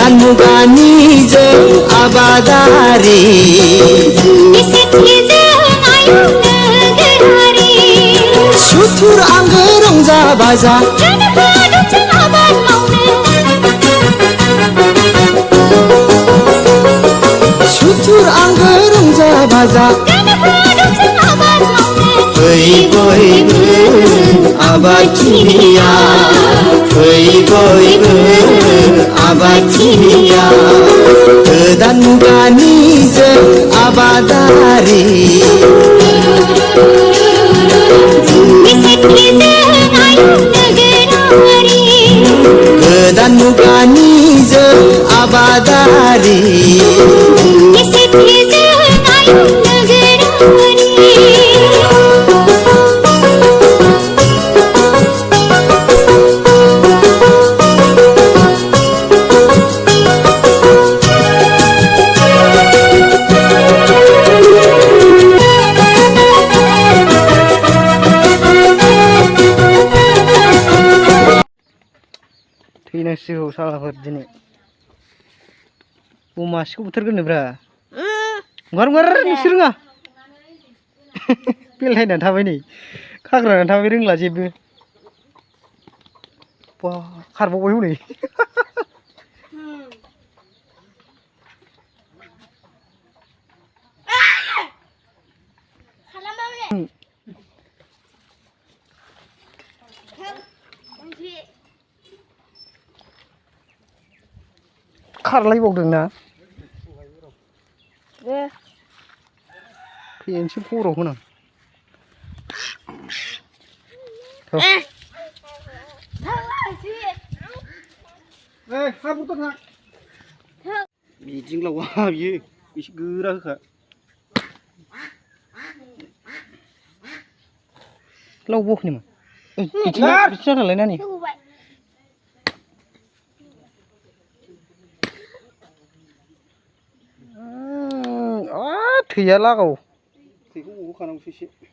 गोदान मुगानि जों आबादारि सुथुर आंगो रंजा बाजा सुथुर आंगो रंजा बाजा फै बयबो आबादथिलिया फै बयबो आबादथिलिया गोदान मुगानि जों आबादारि गोदान मुगानि जों आबादारि थैनांसिगौ सालाफोर दिनै मासेखौ बुथारगोनब्रा ओंखार नोंसोर रोङा बेलथायनानै थाबाय नै खाग्रानानै थाबाय रोंला जेबो बा खारबावबाय हनै खारलायबावदोंना फेनसो खर'आव होनां बिदिनो लावा बियो एसे गोरा होखा लाव बखनि मा बिदिनो नालाय नानि थैया लागाव थैखौ गहोखानांगौसो एसे